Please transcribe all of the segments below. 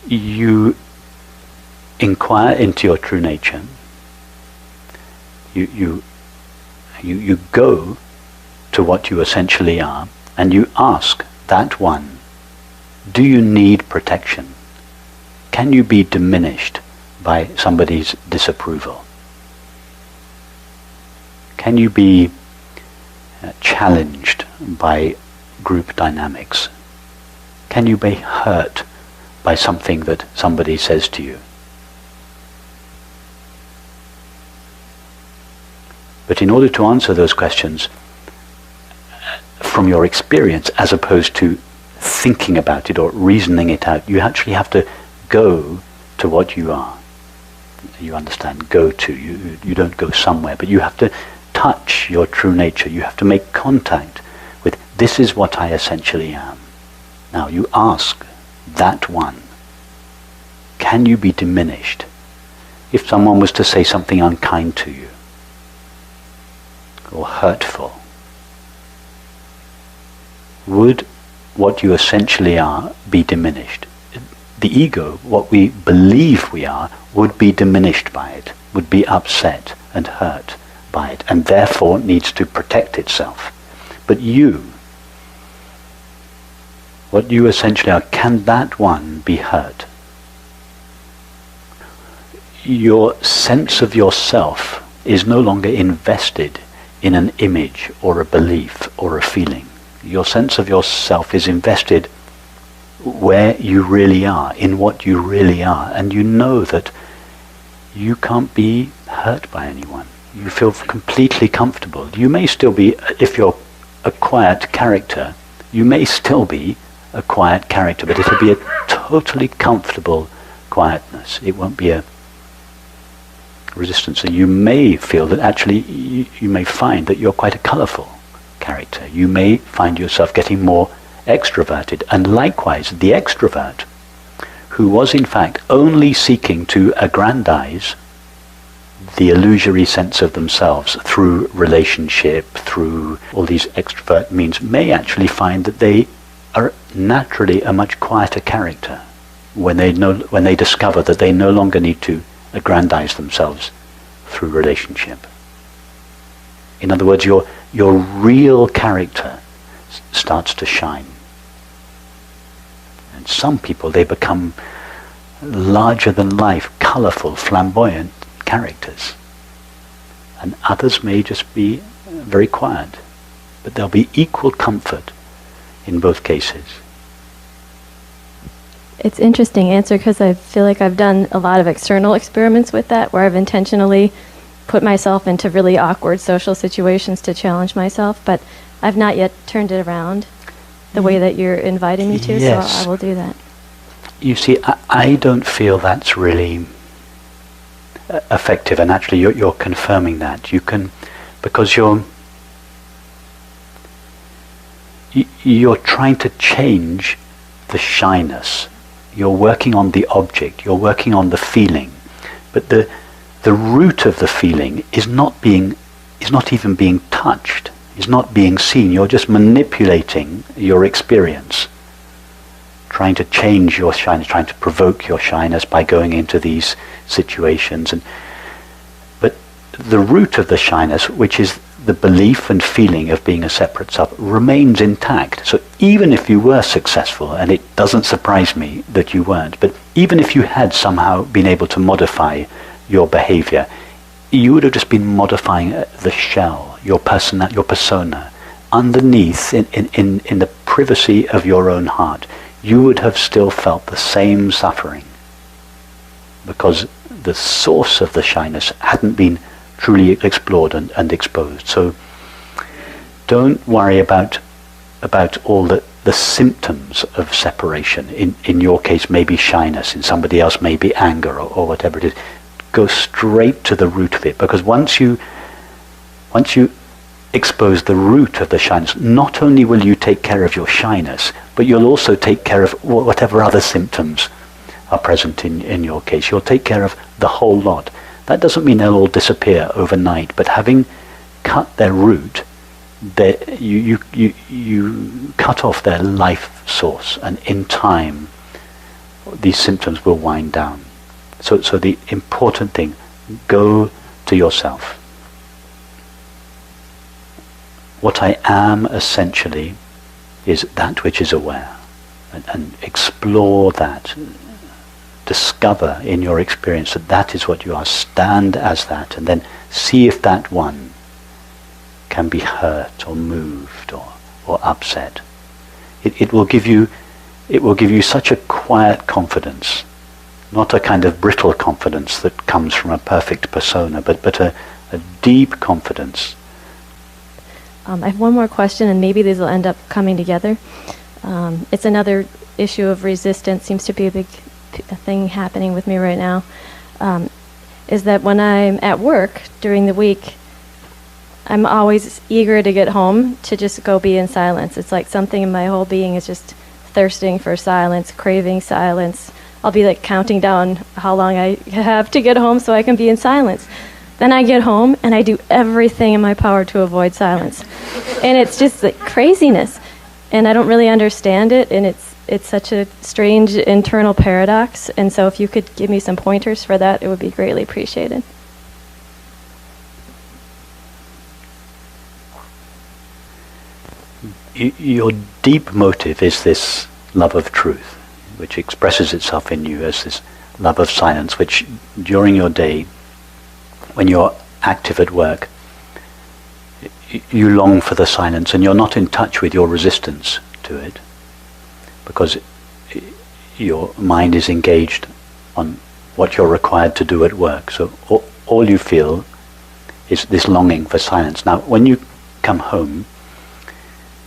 you inquire into your true nature. You go to what you essentially are, and you ask that one, do you need protection? Can you be diminished by somebody's disapproval? Can you be challenged by group dynamics? Can you be hurt by something that somebody says to you? But in order to answer those questions from your experience, as opposed to thinking about it or reasoning it out, you actually have to go to what you are. You understand, go to. You don't go somewhere, but you have to touch your true nature. You have to make contact with, this is what I essentially am. Now you ask that one, can you be diminished if someone was to say something unkind to you or hurtful? Would what you essentially are be diminished? The ego, what we believe we are, would be diminished by it, would be upset and hurt by it, and therefore needs to protect itself. But you, what you essentially are, can that one be hurt? Your sense of yourself is no longer invested in an image or a belief or a feeling. Your sense of yourself is invested where you really are, in what you really are, and you know that you can't be hurt by anyone. You feel completely comfortable. You may still be, if you're a quiet character, you may still be a quiet character, but it'll be a totally comfortable quietness. It won't be a resistance. So you may feel that actually you may find that you're quite a colourful character. You may find yourself getting more extroverted, and likewise the extrovert, who was in fact only seeking to aggrandize the illusory sense of themselves through relationship, through all these extrovert means, may actually find that they are naturally a much quieter character when they discover that they no longer need to aggrandize themselves through relationship. In other words, your real character starts to shine. And some people, they become larger than life, colorful, flamboyant characters. And others may just be very quiet. But there'll be equal comfort in both cases. It's an interesting answer, because I feel like I've done a lot of external experiments with that, where I've intentionally put myself into really awkward social situations to challenge myself, but I've not yet turned it around the way that you're inviting me to, yes. So I will do that. You see, I don't feel that's really effective, and actually you're confirming that. You can, because you're trying to change the shyness. You're working on the object, you're working on the feeling, but the root of the feeling is not even being touched, is not being seen. You're just manipulating your experience, trying to change your shyness, trying to provoke your shyness by going into these situations. But the root of the shyness, which is the belief and feeling of being a separate self, remains intact. So even if you were successful, and it doesn't surprise me that you weren't, but even if you had somehow been able to modify your behavior, you would have just been modifying the shell, your persona. Underneath, in the privacy of your own heart, you would have still felt the same suffering, because the source of the shyness hadn't been truly explored and exposed. So don't worry about all the symptoms of separation. In your case, maybe shyness. In somebody else, maybe anger or whatever it is. Go straight to the root of it, because once you expose the root of the shyness, not only will you take care of your shyness, but you'll also take care of whatever other symptoms are present in your case. You'll take care of the whole lot. That doesn't mean they'll all disappear overnight, but having cut their root, you cut off their life source, and in time these symptoms will wind down. So the important thing, go to yourself. What I am essentially is that which is aware, and explore that. Discover in your experience that that is what you are. Stand as that, and then see if that one can be hurt or moved or upset. It will give you such a quiet confidence, not a kind of brittle confidence that comes from a perfect persona, but a deep confidence. I have one more question, and maybe these will end up coming together. It's another issue of resistance, seems to be a big thing happening with me right now, is that when I'm at work during the week, I'm always eager to get home to just go be in silence. It's like something in my whole being is just thirsting for silence, craving silence. I'll be like counting down how long I have to get home so I can be in silence. Then I get home and I do everything in my power to avoid silence. And it's just like craziness. And I don't really understand it, and it's such a strange internal paradox. And so if you could give me some pointers for that, it would be greatly appreciated. Your deep motive is this love of truth, which expresses itself in you as this love of silence, which during your day, when you're active at work, you long for the silence, and you're not in touch with your resistance to it, because your mind is engaged on what you're required to do at work. So all you feel is this longing for silence. Now, when you come home,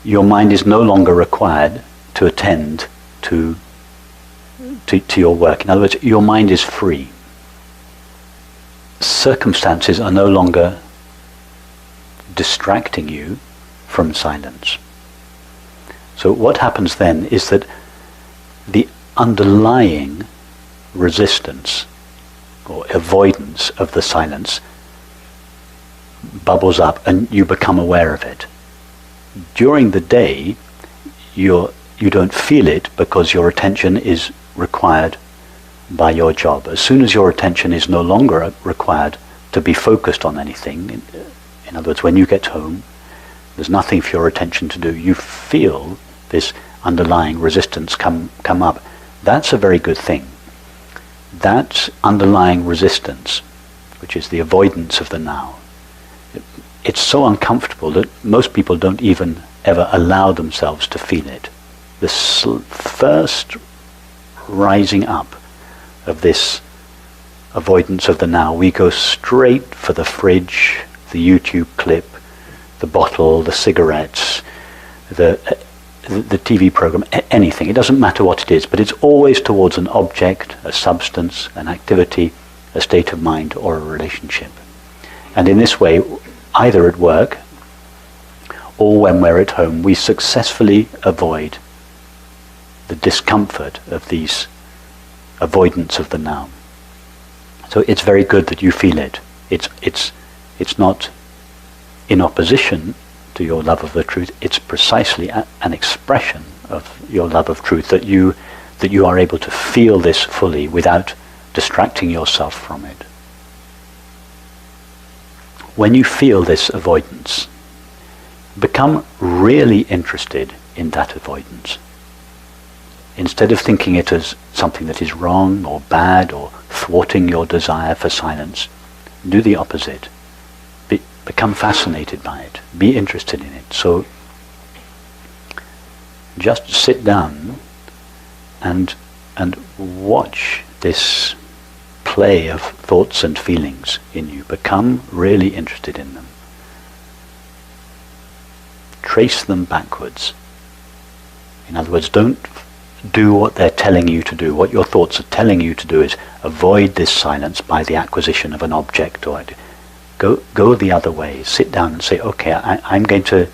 your mind is no longer required to attend to your work. In other words, your mind is free. Circumstances are no longer distracting you from silence. So what happens then is that the underlying resistance or avoidance of the silence bubbles up, and you become aware of it. During the day, you don't feel it because your attention is required by your job. As soon as your attention is no longer required to be focused on anything, in other words, when you get home, there's nothing for your attention to do. You feel this underlying resistance come up. That's a very good thing. That underlying resistance, which is the avoidance of the now, it's so uncomfortable that most people don't even ever allow themselves to feel it. The first rising up of this avoidance of the now, we go straight for the fridge, the YouTube clip, the bottle, the cigarettes, the TV program, anything. It doesn't matter what it is, but it's always towards an object, a substance, an activity, a state of mind, or a relationship. And in this way, either at work or when we're at home, we successfully avoid the discomfort of these avoidance of the now. So it's very good that you feel it. It's not in opposition to your love of the truth. It's precisely an expression of your love of truth, that you are able to feel this fully without distracting yourself from it. When you feel this avoidance, become really interested in that avoidance. Instead of thinking it as something that is wrong or bad or thwarting your desire for silence, do the opposite. Become fascinated by it. Be interested in it. So just sit down and watch this play of thoughts and feelings in you. Become really interested in them. Trace them backwards. In other words, don't do what they're telling you to do. What your thoughts are telling you to do is avoid this silence by the acquisition of an object, or go the other way. Sit down and say, okay, I'm going to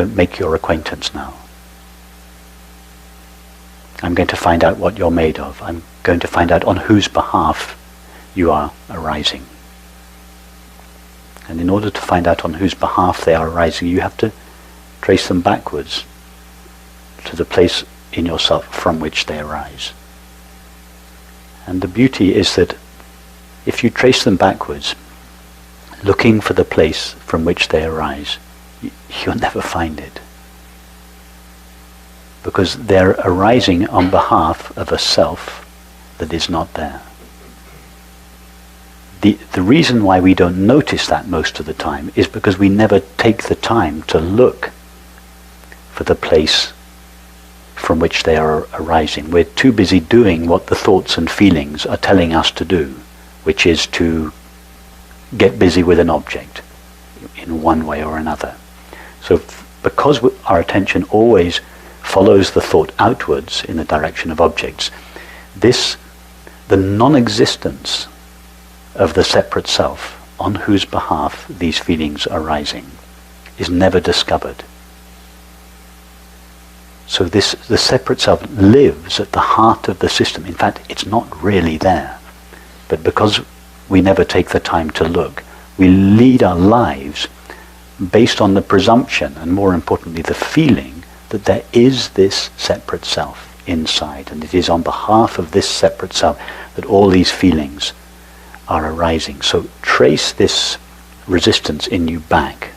make your acquaintance now. I'm going to find out what you're made of. I'm going to find out on whose behalf you are arising. And in order to find out on whose behalf they are arising, you have to trace them backwards to the place in yourself from which they arise. And the beauty is that if you trace them backwards, looking for the place from which they arise, you'll never find it. Because they're arising on behalf of a self that is not there. The reason why we don't notice that most of the time is because we never take the time to look for the place from which they are arising. We're too busy doing what the thoughts and feelings are telling us to do, which is to get busy with an object in one way or another. So because our attention always follows the thought outwards in the direction of objects, the non-existence of the separate self on whose behalf these feelings are rising is never discovered. So the separate self lives at the heart of the system. In fact, it's not really there. But because we never take the time to look, we lead our lives based on the presumption, and more importantly, the feeling that there is this separate self inside, and it is on behalf of this separate self that all these feelings are arising. So trace this resistance in you back